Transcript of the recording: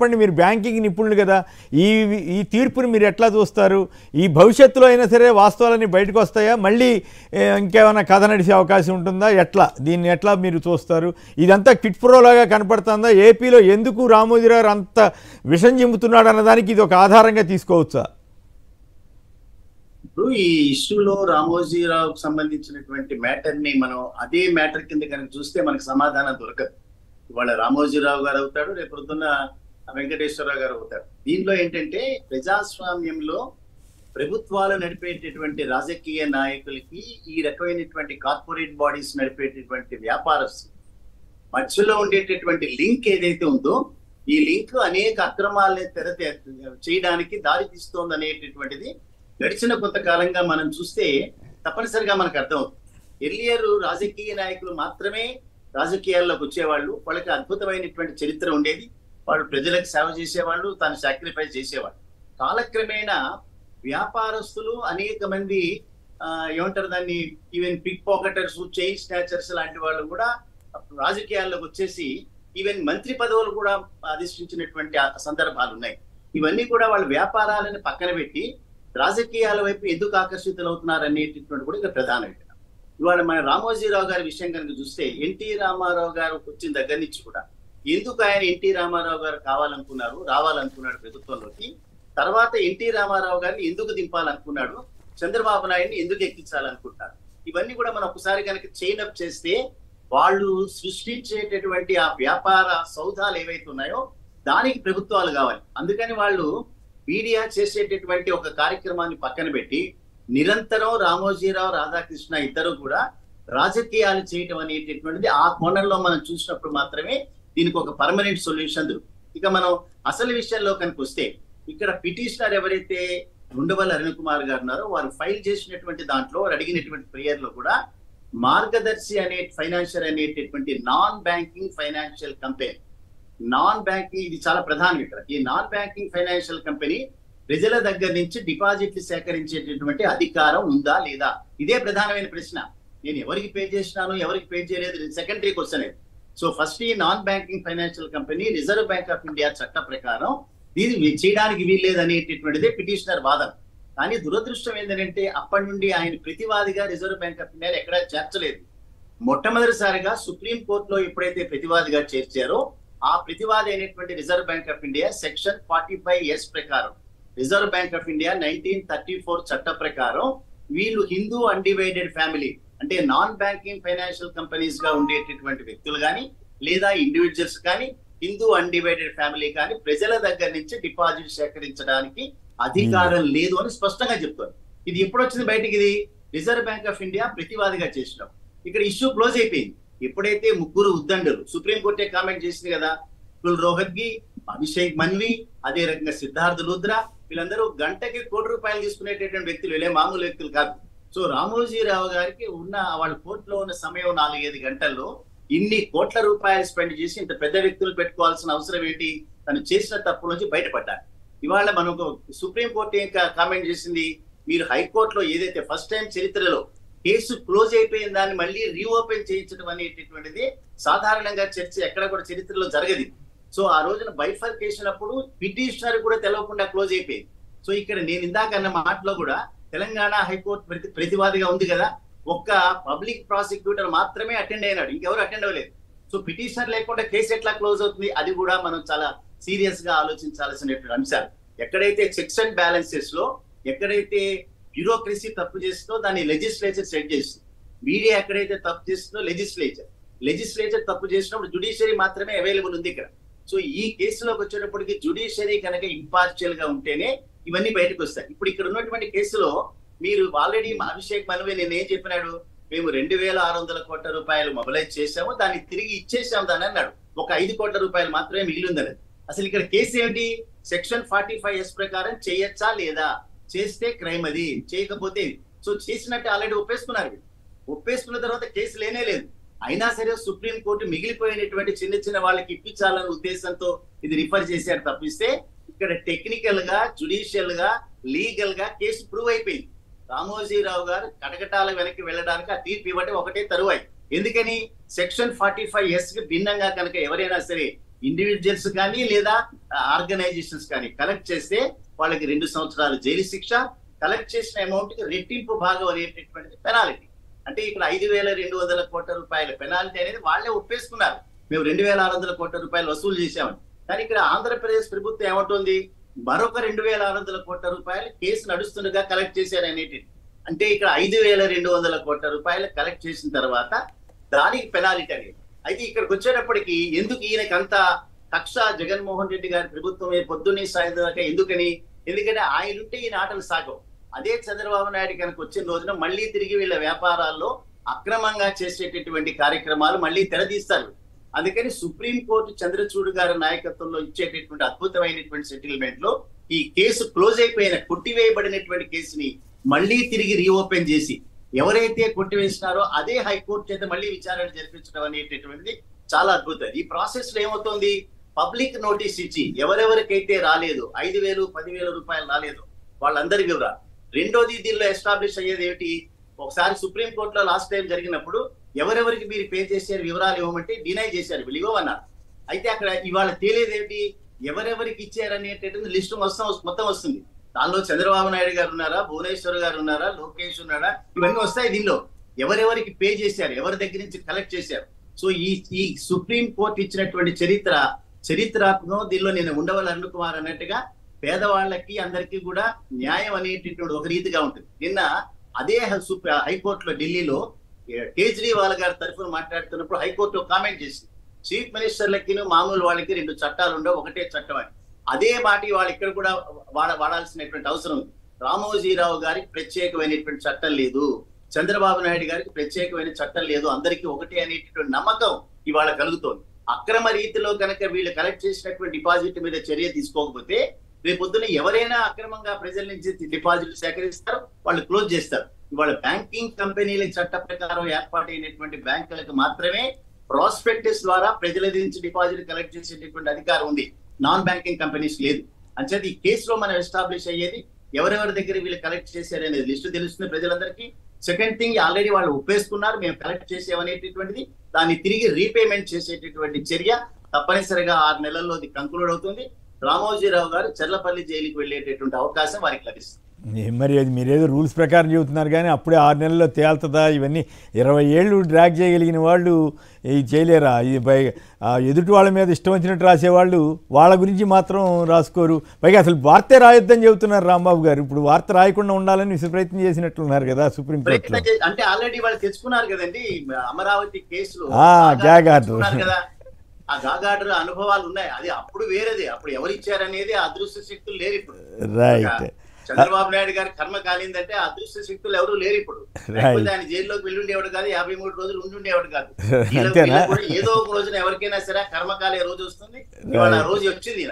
చెప్పండి, మీరు బ్యాంకింగ్ నిపుణులు కదా, ఈ ఈ తీర్పుని మీరు ఎట్లా చూస్తారు? ఈ భవిష్యత్తులో అయినా సరే వాస్తవాలన్నీ బయటకు వస్తాయా? మళ్ళీ ఇంకేమైనా కథ నడిచే అవకాశం ఉంటుందా? దీన్ని ఎట్లా మీరు చూస్తారు? ఇదంతా కిట్ ప్రోలాగా కనపడుతుందా? ఏపీలో ఎందుకు రామోజీరావు అంత విషం జిమ్ముతున్నాడు అన్నదానికి ఇది ఒక ఆధారంగా తీసుకోవచ్చా? ఇప్పుడు ఈ ఇష్యూలో రామోజీరావుకు సంబంధించినటువంటి మ్యాటర్ ని మనం అదే మ్యాటర్ కింద కనుక చూస్తే మనకు సమాధానం దొరకదు. ఇవాళ రామోజీరావు గారు అవుతాడు, రేపు పొద్దున్న వెంకటేశ్వరరావు గారు అవుతాడు. దీనిలో ఏంటంటే ప్రజాస్వామ్యంలో ప్రభుత్వాలు నడిపేటటువంటి రాజకీయ నాయకులకి ఈ రకమైనటువంటి కార్పొరేట్ బాడీస్ నడిపేటటువంటి వ్యాపారస్తులు మధ్యలో ఉండేటటువంటి లింక్ ఏదైతే ఉందో ఈ లింక్ అనేక అక్రమాలని చేయడానికి దారి తీస్తోంది అనేటటువంటిది గడిచిన కొంతకాలంగా మనం చూస్తే తప్పనిసరిగా మనకు అర్థమవుతుంది. ఎర్లియర్ రాజకీయ నాయకులు మాత్రమే రాజకీయాల్లోకి వచ్చేవాళ్ళు, వాళ్ళకి అద్భుతమైనటువంటి చరిత్ర ఉండేది, వాళ్ళు ప్రజలకు సేవ చేసేవాళ్ళు, తాను సాక్రిఫైస్ చేసేవాళ్ళు. కాలక్రమేణా వ్యాపారస్తులు అనేక మంది ఏమంటారు దాన్ని, even pickpocketers, chain snatchers లాంటి వాళ్ళు కూడా రాజకీయాల్లోకి వచ్చేసి ఈవెన్ మంత్రి పదవులు కూడా అధిష్ఠించినటువంటి సందర్భాలు ఉన్నాయి. ఇవన్నీ కూడా వాళ్ళ వ్యాపారాలను పక్కన పెట్టి రాజకీయాల వైపు ఎందుకు ఆకర్షితులవుతున్నారు అనేటటువంటి కూడా ఇక్కడ ప్రధాన విషయం. ఇవాళ మన రామోజీరావు గారి విషయం కనుక చూస్తే ఎన్టీ రామారావు గారు వచ్చిన దగ్గర నుంచి కూడా ఎందుకు ఆయన ఎన్టీ రామారావు గారు రావాలనుకున్నాడు ప్రభుత్వంలోకి, తర్వాత ఎన్టీ రామారావు గారిని ఎందుకు దింపాలనుకున్నాడు, చంద్రబాబు నాయుడిని ఎందుకు ఎక్కించాలనుకుంటారు, ఇవన్నీ కూడా మనం ఒకసారి కనుక చైన్ అప్ చేస్తే వాళ్ళు సృష్టించేటటువంటి ఆ వ్యాపార సౌధాలు ఏవైతే ఉన్నాయో దానికి ప్రభుత్వాలు కావాలి. అందుకని వాళ్ళు మీడియా చేసేటటువంటి ఒక కార్యక్రమాన్ని పక్కన పెట్టి నిరంతరం రామోజీరావు, రాధాకృష్ణ ఇద్దరు కూడా రాజకీయాలు చేయటం అనేటటువంటిది ఆ కోణంలో మనం చూసినప్పుడు మాత్రమే దీనికి ఒక పర్మనెంట్ సొల్యూషన్ దొరుకుతుంది. ఇక మనం అసలు విషయంలో కనుక వస్తే ఇక్కడ పిటిషనర్ ఎవరైతే ఉండవల్లి అరుణ్ కుమార్ గారు ఉన్నారో వారు ఫైల్ చేసినటువంటి దాంట్లో అడిగినటువంటి ప్రేయర్ లో కూడా మార్గదర్శి అనే ఫైనాన్షియల్ అనేటటువంటి non banking financial company, non banking ఇది చాలా ప్రధానం ఇక్కడ. ఈ నాన్ బ్యాంకింగ్ ఫైనాన్షియల్ కంపెనీ ప్రజల దగ్గర నుంచి డిపాజిట్లు సేకరించేటటువంటి అధికారం ఉందా లేదా, ఇదే ప్రధానమైన ప్రశ్న. నేను ఎవరికి పే చేసినాను, ఎవరికి పే చేయలేదు సెకండరీ క్వశ్చన్. సో ఫస్ట్ ఈ non banking financial company reserve bank of India చట్ట ప్రకారం దీన్ని చేయడానికి వీల్లేదు అనేటటువంటిదే పిటిషనర్ వాదన. కానీ దురదృష్టం ఏంటంటే అప్పటి నుండి ఆయన ప్రతివాదిగా రిజర్వ్ బ్యాంక్ ఆఫ్ ఇండియా ఎక్కడా చేర్చలేదు. మొట్టమొదటిసారిగా సుప్రీం కోర్టులో ఎప్పుడైతే ప్రతివాదిగా చేర్చారో ఆ ప్రతివాది అయినటువంటి reserve bank of India section 45S ప్రకారం, రిజర్వ్ బ్యాంక్ ఆఫ్ ఇండియా 1934 చట్ట ప్రకారం వీళ్ళు హిందూ అన్డివైడెడ్ ఫ్యామిలీ అంటే నాన్ బ్యాంకింగ్ ఫైనాన్షియల్ కంపెనీస్ గా ఉండేటటువంటి వ్యక్తులు కానీ లేదా ఇండివిజువల్స్ కానీ హిందూ అన్డివైడెడ్ ఫ్యామిలీ కానీ ప్రజల దగ్గర నుంచి డిపాజిట్ సేకరించడానికి అధికారం లేదు అని స్పష్టంగా చెప్తారు. ఇది ఎప్పుడు వచ్చింది బయటికి? ఇది రిజర్వ్ బ్యాంక్ ఆఫ్ ఇండియా ప్రతివాదిగా చేసినాం. ఇక్కడ ఇష్యూ క్లోజ్ అయిపోయింది. ఎప్పుడైతే ముగ్గురు ఉద్దండులు, సుప్రీంకోర్టే కామెంట్ చేసింది కదా, కుల్ రోహత్గి, అభిషేక్ మన్వి, అదే రకంగా సిద్ధార్థ్ లూద్రా, వీళ్ళందరూ గంటకి ₹1 తీసుకునేటటువంటి వ్యక్తులు, వీళ్ళే మామూలు వ్యక్తులు కాదు. సో రామోజీరావు గారికి ఉన్న వాళ్ళ కోర్టులో ఉన్న సమయం 4-5 గంటల్లో ఇన్ని కోట్ల రూపాయలు స్పెండ్ చేసి ఇంత పెద్ద వ్యక్తులు పెట్టుకోవాల్సిన అవసరం ఏంటి? తను చేసిన తప్పు నుంచి బయటపడ్డారు. ఇవాళ మనకు సుప్రీంకోర్టు ఇంకా కామెంట్ చేసింది, మీరు హైకోర్టులో ఏదైతే ఫస్ట్ టైం చరిత్రలో కేసు క్లోజ్ అయిపోయిన దాన్ని మళ్ళీ రీఓపెన్ చేయించడం అనేటటువంటిది సాధారణంగా చర్చ ఎక్కడ కూడా చరిత్రలో జరగదు. సో ఆ రోజున బైఫర్కేషన్ అప్పుడు పిటిషనర్ కూడా తెలవకుండా క్లోజ్ అయిపోయింది. సో ఇక్కడ నేను ఇందాక అన్న మాటలో కూడా తెలంగాణ హైకోర్టు ప్రతివాదిగా ఉంది కదా, ఒక్క పబ్లిక్ ప్రాసిక్యూటర్ మాత్రమే అటెండ్ అయినాడు, ఇంకెవరు అటెండ్ అవ్వలేదు. సో పిటిషనర్ లేకుండా కేసు ఎట్లా క్లోజ్ అవుతుంది? అది కూడా మనం చాలా సీరియస్ గా ఆలోచించాల్సినటువంటి అంశాలు. ఎక్కడైతే చెక్స్ అండ్ బ్యాలెన్సెస్ లో ఎక్కడైతే బ్యూరోక్రసీ తప్పు చేస్తుందో దాన్ని లెజిస్లేచర్ సెట్ చేస్తుంది. మీడియా ఎక్కడైతే తప్పు చేస్తుందో లెజిస్లేచర్ తప్పు చేసినప్పుడు జుడిషియరీ మాత్రమే అవైలబుల్ ఉంది ఇక్కడ. సో ఈ కేసులోకి వచ్చేటప్పటికి జుడిషియరీ కనుక ఇంపార్షియల్ గా ఉంటేనే ఇవన్నీ బయటకు వస్తాయి. ఇప్పుడు ఇక్కడ ఉన్నటువంటి కేసులో మీరు ఆల్రెడీ అభిషేక్ మన్వి నేను ఏం చెప్పినాడు, మేము 2,600 కోట్ల రూపాయలు మొబిలైజ్ చేశాము, దాన్ని తిరిగి ఇచ్చేసాము దాన్ని అన్నాడు. ఒక 5 కోట్ల రూపాయలు మాత్రమే మిగిలిందని. అసలు ఇక్కడ కేసు ఏంటి? సెక్షన్ 45S ప్రకారం చేయొచ్చా లేదా, చేస్తే క్రైమ్ అది, చేయకపోతే. సో చేసినట్టు ఆల్రెడీ ఒప్పేసుకున్నారు. ఒప్పేసుకున్న తర్వాత కేసు లేనే లేదు. అయినా సరే సుప్రీం కోర్టు మిగిలిపోయినటువంటి చిన్న చిన్న వాళ్ళకి ఇప్పించాలనే ఉద్దేశంతో ఇది రిఫర్ చేశారు తప్పిస్తే ఇక్కడ టెక్నికల్ గా, జుడిషియల్ గా, లీగల్ గా కేసు ప్రూవ్ అయిపోయింది. రామోజీరావు గారు కటకటాల వెనక్కి వెళ్ళడానికి ఆ తీర్పు ఇవ్వటం ఒకటే తరువాయి. ఎందుకని? సెక్షన్ 45S కి భిన్నంగా కనుక ఎవరైనా సరే ఇండివిజువల్స్ కానీ లేదా ఆర్గనైజేషన్స్ కానీ కలెక్ట్ చేస్తే వాళ్ళకి 2 సంవత్సరాలు జైలు శిక్ష, కలెక్ట్ చేసిన అమౌంట్ కి రెట్టింపు భాగం అనేటటువంటిది పెనాలిటీ. అంటే ఇక్కడ 5,200 కోట్ల రూపాయల పెనాల్టీ అనేది వాళ్ళే ఒప్పేసుకున్నారు, మేము 2,600 కోట్ల రూపాయలు వసూలు చేశామని. కానీ ఇక్కడ ఆంధ్రప్రదేశ్ ప్రభుత్వం ఏమంటుంది, మరొక 2,600 కోట్ల రూపాయలు కేసు నడుస్తుండగా కలెక్ట్ చేశారు అనేది. అంటే ఇక్కడ 5,200 కోట్ల రూపాయలు కలెక్ట్ చేసిన తర్వాత దానికి పెనాలిటీ అనేది. అయితే ఇక్కడికి వచ్చేటప్పటికి ఎందుకు ఈయనకి అంత కక్ష జగన్మోహన్ రెడ్డి గారి ప్రభుత్వం పొద్దున్నే సాయంత్రం దాకా ఎందుకని? ఎందుకంటే ఆయన ఉంటే ఈ ఆటలు సాగవు. అదే చంద్రబాబు నాయుడు కనుక వచ్చిన రోజున మళ్ళీ తిరిగి వీళ్ళ వ్యాపారాల్లో అక్రమంగా చేసేటటువంటి కార్యక్రమాలు మళ్ళీ తెరదీస్తారు. అందుకని సుప్రీంకోర్టు చంద్రచూడ్ గారి నాయకత్వంలో ఇచ్చేటటువంటి అద్భుతమైనటువంటి సెటిల్మెంట్ లో ఈ కేసు క్లోజ్ అయిపోయిన కొట్టివేయబడినటువంటి కేసుని మళ్ళీ తిరిగి రీఓపెన్ చేసి ఎవరైతే కొట్టివేసినారో అదే హైకోర్టు చేత మళ్ళీ విచారణ జరిపించడం అనేటటువంటిది చాలా అద్భుతం. ఈ ప్రాసెస్ లో ఏమవుతుంది, పబ్లిక్ నోటీస్ ఇచ్చి ఎవరెవరికైతే రాలేదు 5,000, 10,000 రూపాయలు రాలేదు వాళ్ళందరి వివరాలు. రెండోది దీనిలో ఎస్టాబ్లిష్ అయ్యేది ఏమిటి, ఒకసారి సుప్రీంకోర్టులో లాస్ట్ టైం జరిగినప్పుడు ఎవరెవరికి మీరు పే చేశారు వివరాలు ఇవ్వమంటే డినై చేశారు, వీళ్ళు ఇవ్వమన్నారు. అయితే అక్కడ ఇవాళ తేలేదేమిటి, ఎవరెవరికి ఇచ్చారనేటటువంటి లిస్టు మొత్తం వస్తుంది. దానిలో చంద్రబాబు నాయుడు గారు ఉన్నారా, భువనేశ్వర్ గారు ఉన్నారా, లోకేష్ ఉన్నారా, ఇవన్నీ వస్తాయి. దీనిలో ఎవరెవరికి పే చేశారు, ఎవరి దగ్గర నుంచి కలెక్ట్ చేశారు. సో ఈ సుప్రీం కోర్టు ఇచ్చినటువంటి చరిత్రాత్మకం దీనిలో నేను ఉండవల్లి అరుణ్ కుమార్ అన్నట్టుగా పేదవాళ్ళకి అందరికీ కూడా న్యాయం అనేటటువంటి ఒక రీతిగా ఉంటుంది. నిన్న అదే హైకోర్టులో ఢిల్లీలో కేజ్రీవాల్ గారి తరఫున మాట్లాడుతున్నప్పుడు హైకోర్టు కామెంట్ చేసింది, చీఫ్ మినిస్టర్లకి మామూలు వాళ్ళకి 2 చట్టాలు ఉండవు, ఒకటే చట్టం అని. అదే మాట వాళ్ళు ఇక్కడ కూడా వాడాల్సినటువంటి అవసరం ఉంది. రామోజీరావు గారికి ప్రత్యేకమైనటువంటి చట్టం లేదు, చంద్రబాబు నాయుడు గారికి ప్రత్యేకమైన చట్టం లేదు, అందరికీ ఒకటే అనేటటువంటి నమ్మకం ఇవాళ కలుగుతోంది. అక్రమ రీతిలో కనుక వీళ్ళు కలెక్ట్ చేసినటువంటి డిపాజిట్ మీద చర్య తీసుకోకపోతే రేపొద్దున ఎవరైనా అక్రమంగా ప్రజల నుంచి డిపాజిట్లు సేకరిస్తారు, వాళ్ళు క్లోజ్ చేస్తారు. ఇవాళ బ్యాంకింగ్ కంపెనీల చట్ట ప్రకారం ఏర్పాటైనటువంటి బ్యాంకులకు మాత్రమే ప్రాస్పెక్టస్ ద్వారా ప్రజల నుంచి డిపాజిట్ కలెక్ట్ చేసేటటువంటి అధికారం ఉంది, నాన్ బ్యాంకింగ్ కంపెనీస్ లేదు. అంచేది ఈ కేసులో మనం ఎస్టాబ్లిష్ అయ్యేది ఎవరెవరి దగ్గర వీళ్ళు కలెక్ట్ చేశారు అనేది లిస్టు తెలుస్తుంది ప్రజలందరికీ. సెకండ్ థింగ్, ఆల్రెడీ వాళ్ళు ఒప్పేసుకున్నారు మేము కలెక్ట్ చేసేవనేటటువంటిది, దాన్ని తిరిగి రీపేమెంట్ చేసేటటువంటి చర్య తప్పనిసరిగా 6 నెలల్లో అది కంక్లూడ్ అవుతుంది. రామోజీరావు గారు చెర్లపల్లి జైలుకి వెళ్ళేటటువంటి అవకాశం వారికి లభిస్తుంది. మరి అది మీరేదో రూల్స్ ప్రకారం చెబుతున్నారు కానీ అప్పుడే 6 నెలల్లో తేలుతుందా? ఇవన్నీ 20 ఏళ్ళు డ్రాగ్ చేయగలిగిన వాళ్ళు ఈ చేయలేరా? ఇది ఎదుటి వాళ్ళ మీద ఇష్టం వచ్చినట్టు రాసేవాళ్ళు వాళ్ళ గురించి మాత్రం రాసుకోరు. పైగా అసలు వార్తే రాయొద్దని చెబుతున్నారు రాంబాబు గారు. ఇప్పుడు వార్త రాయకుండా ఉండాలని విశ్వ ప్రయత్నం చేసినట్లున్నారు కదా సుప్రీంకోర్టులో. అంటే ఆల్రెడీ వాళ్ళు తెచ్చుకున్నారు కదండి అమరావతి కేసులో గ్యాగ్ ఆర్డర్ కదా, ఆ గాగార్డర్ అనుభవాలు ఉన్నాయి. అది అప్పుడు వేరేది, అప్పుడు ఎవరు ఇచ్చారనేది అదృశ్య శక్తులు లేరు ఇప్పుడు. రైట్. చంద్రబాబు నాయుడు గారి కర్మ కాలిందంటే అదృశ్య శక్తులు ఎవరు లేరు ఇప్పుడు. లేకపోతే ఆయన జైల్లోకి వెళ్ళుండేవాడు కాదు, 53 రోజులు ఉండుండేవాడు కాదు. ఏదో ఒక రోజున ఎవరికైనా సరే కర్మ కాలే రోజు వస్తుంది, ఇవాళ రోజు వచ్చింది.